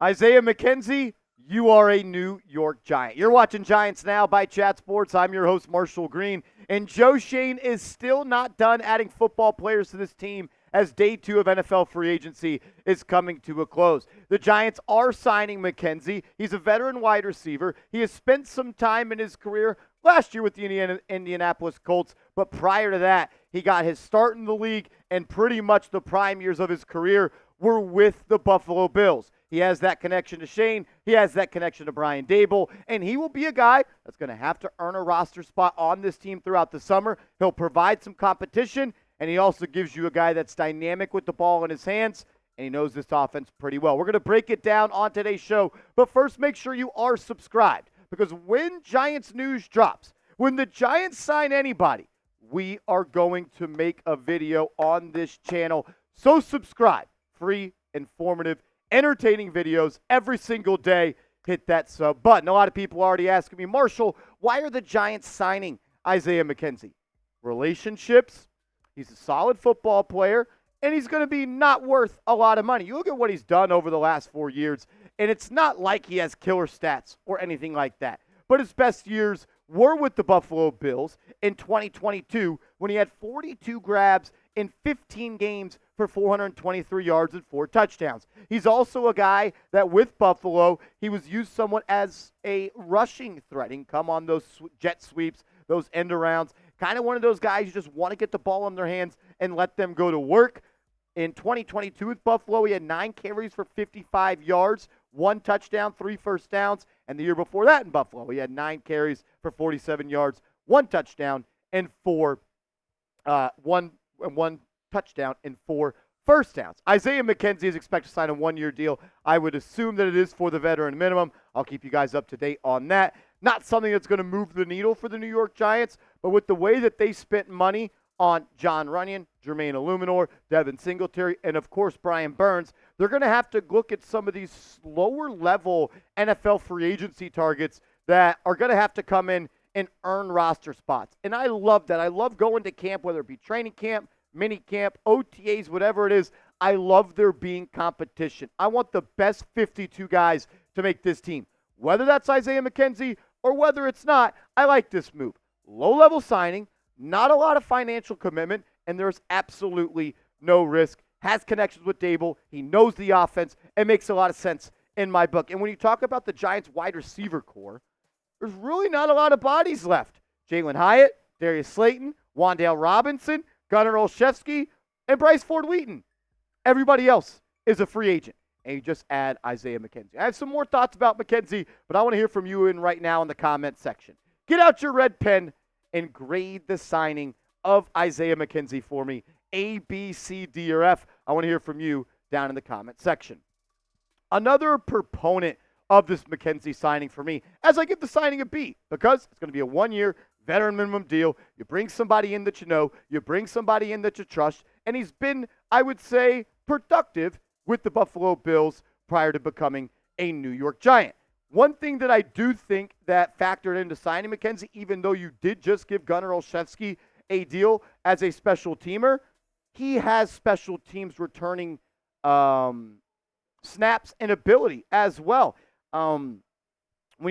Isaiah McKenzie, you are a New York Giant. You're watching Giants Now by Chat Sports. I'm your host, Marshall Green. And Joe Schoen is still not done adding football players to this team as day 2 of NFL free agency is coming to a close. The Giants are signing McKenzie. He's a veteran wide receiver. He has spent some time in his career last year with the Indianapolis Colts, but prior to that, he got his start in the league, and pretty much the prime years of his career were with the Buffalo Bills. He has that connection to Shane. He has that connection to Brian Daboll, and he will be a guy that's going to have to earn a roster spot on this team throughout the summer. He'll provide some competition, and he also gives you a guy that's dynamic with the ball in his hands, and he knows this offense pretty well. We're going to break it down on today's show, but first make sure you are subscribed, because when Giants news drops, when the Giants sign anybody, we are going to make a video on this channel. So subscribe. Free, informative, entertaining videos every single day. Hit that sub button. A lot of people are already asking me, Marshall, why are the Giants signing Isaiah McKenzie? Relationships. He's a solid football player, and he's going to be not worth a lot of money. You look at what he's done over the last 4 years, and it's not like he has killer stats or anything like that. But his best years were with the Buffalo Bills in 2022 when he had 42 grabs in 15 games for 423 yards and 4 touchdowns. He's also a guy that with Buffalo, he was used somewhat as a rushing threat. He can come on those jet sweeps, those end arounds, kind of one of those guys you just want to get the ball in their hands and let them go to work. In 2022 with Buffalo, he had 9 carries for 55 yards, 1 touchdown, 3 first downs. And the year before that in Buffalo, he had 9 carries for 47 yards, 1 touchdown, and 4 touchdown and 4 first downs. Isaiah McKenzie is expected to sign a 1-year deal. I would assume that it is for the veteran minimum. I'll keep you guys up to date on that. Not something that's going to move the needle for the New York Giants, but with the way that they spent money on John Runyon, Jermaine Illuminor, Devin Singletary, and of course Brian Burns, they're going to have to look at some of these lower level NFL free agency targets that are going to have to come in and earn roster spots. And I love that. I love going to camp, whether it be training camp, mini camp, OTAs, whatever it is. I love there being competition. I want the best 52 guys to make this team. Whether that's Isaiah McKenzie or whether it's not, I like this move. Low-level signing, not a lot of financial commitment, and there's absolutely no risk. Has connections with Daboll. He knows the offense. It makes a lot of sense in my book. And when you talk about the Giants wide receiver core, there's really not a lot of bodies left. Jalen Hyatt, Darius Slayton, Wan'Dale Robinson, Gunnar Olszewski, and Bryce Ford-Wheaton. Everybody else is a free agent. And you just add Isaiah McKenzie. I have some more thoughts about McKenzie, but I want to hear from you right now in the comment section. Get out your red pen and grade the signing of Isaiah McKenzie for me. A, B, C, D, or F. I want to hear from you down in the comment section. Another proponent of this McKenzie signing for me, as I give the signing a B, because it's going to be a 1-year veteran minimum deal. You bring somebody in that you know, you bring somebody in that you trust, and he's been, I would say, productive with the Buffalo Bills prior to becoming a New York Giant. One thing that I do think that factored into signing McKenzie, even though you did just give Gunnar Olszewski a deal as a special teamer, he has special teams returning snaps and ability as well. When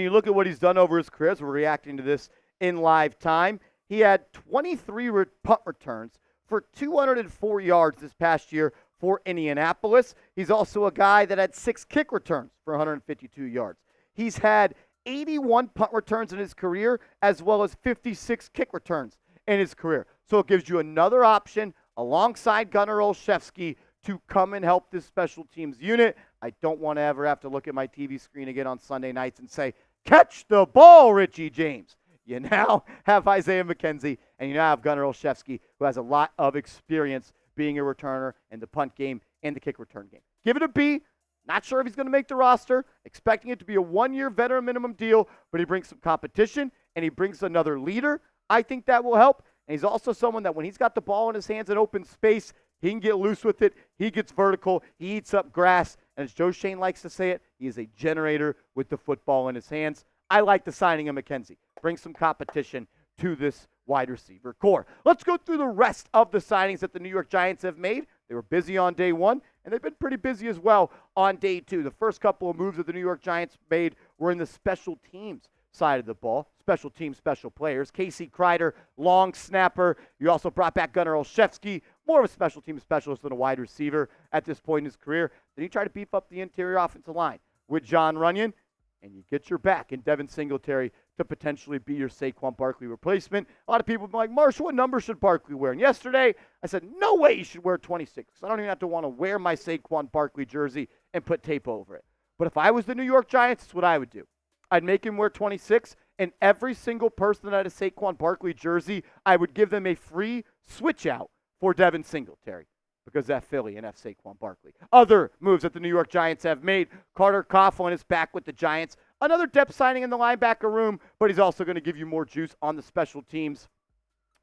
you look at what he's done over his career, as we're reacting to this in live time, he had 23 punt returns for 204 yards this past year for Indianapolis. He's also a guy that had 6 kick returns for 152 yards. He's had 81 punt returns in his career, as well as 56 kick returns in his career. So it gives you another option alongside Gunnar Olszewski to come and help this special teams unit. I don't want to ever have to look at my TV screen again on Sunday nights and say, catch the ball, Richie James. You now have Isaiah McKenzie, and you now have Gunnar Olszewski, who has a lot of experience being a returner in the punt game and the kick return game. Give it a B. Not sure if he's going to make the roster. Expecting it to be a 1-year veteran minimum deal, but he brings some competition, and he brings another leader. I think that will help. And he's also someone that when he's got the ball in his hands in open space, he can get loose with it. He gets vertical. He eats up grass. And as Joe Schoen likes to say it, he is a generator with the football in his hands. I like the signing of McKenzie. Bring some competition to this wide receiver core. Let's go through the rest of the signings that the New York Giants have made They were busy on day one, and they've been pretty busy as well on day two. The first couple of moves that the New York Giants made were in the special teams side of the ball. Special teams, special players. Casey Kreider, long snapper. You also brought back Gunnar Olszewski, more of a special team specialist than a wide receiver at this point in his career. Then you try to beef up the interior offensive line with John Runyon, and you get your back in Devin Singletary to potentially be your Saquon Barkley replacement. A lot of people have been like, Marshall, what number should Barkley wear? And yesterday, I said, no way you should wear 26. I don't even have to want to wear my Saquon Barkley jersey and put tape over it. But if I was the New York Giants, that's what I would do. I'd make him wear 26, and every single person that had a Saquon Barkley jersey, I would give them a free switch out for Devin Singletary, because that Philly and F. Saquon Barkley. Other moves that the New York Giants have made. Carter Coughlin is back with the Giants. Another depth signing in the linebacker room, but he's also going to give you more juice on the special teams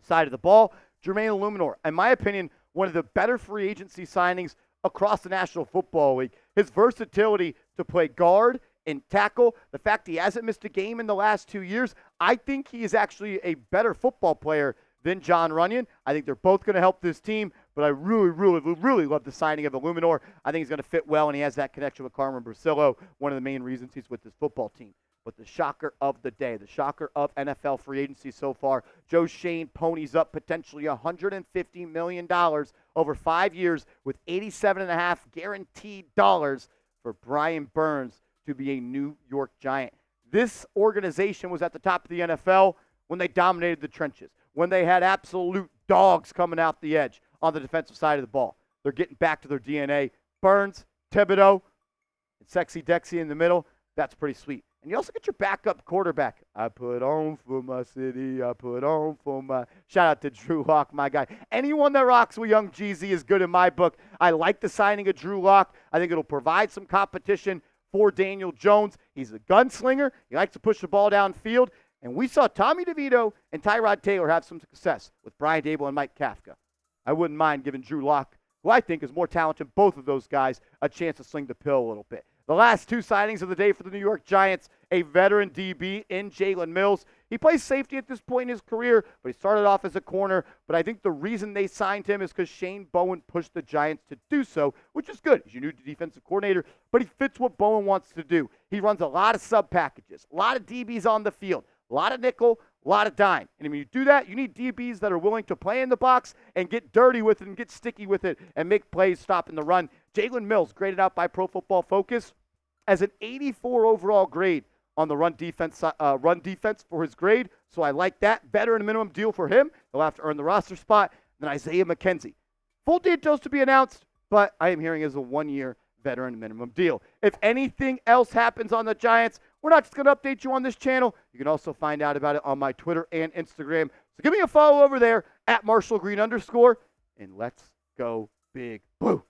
side of the ball. Jermaine Illuminor, in my opinion, one of the better free agency signings across the National Football League. His versatility to play guard and tackle, the fact he hasn't missed a game in the last 2 years, I think he is actually a better football player than John Runyon. I think they're both going to help this team, but I really love the signing of Illuminor. I think he's going to fit well, and he has that connection with Carmen Bracillo, one of the main reasons he's with this football team. But the shocker of the day, the shocker of NFL free agency so far, Joe Schoen ponies up potentially $150 million over 5 years with $87.5 guaranteed dollars for Brian Burns to be a New York Giant. This organization was at the top of the NFL when they dominated the trenches, when they had absolute dogs coming out the edge on the defensive side of the ball. They're getting back to their DNA. Burns, Thibodeau, and Sexy Dexy in the middle. That's pretty sweet. And you also get your backup quarterback. I put on for my city. I put on for my... Shout out to Drew Lock, my guy. Anyone that rocks with young Jeezy is good in my book. I like the signing of Drew Lock. I think it'll provide some competition for Daniel Jones. He's a gunslinger. He likes to push the ball downfield. And we saw Tommy DeVito and Tyrod Taylor have some success with Brian Daboll and Mike Kafka. I wouldn't mind giving Drew Lock, who I think is more talented, both of those guys, a chance to sling the pill a little bit. The last two signings of the day for the New York Giants, a veteran DB in Jalen Mills. He plays safety at this point in his career, but he started off as a corner. But I think the reason they signed him is because Shane Bowen pushed the Giants to do so, which is good. He's your new defensive coordinator, but he fits what Bowen wants to do. He runs a lot of sub packages, a lot of DBs on the field, a lot of nickel, a lot of dime. And when you do that, you need DBs that are willing to play in the box and get dirty with it and get sticky with it and make plays stopping the run. Jalen Mills, graded out by Pro Football Focus as an 84 overall grade on the run defense for his grade. So I like that. Veteran minimum deal for him. He'll have to earn the roster spot. Then Isaiah McKenzie. Full details to be announced, but I am hearing as a 1-year veteran minimum deal. If anything else happens on the Giants, we're not just going to update you on this channel. You can also find out about it on my Twitter and Instagram. So give me a follow over there at @MarshallGreen_, and let's go Big Blue.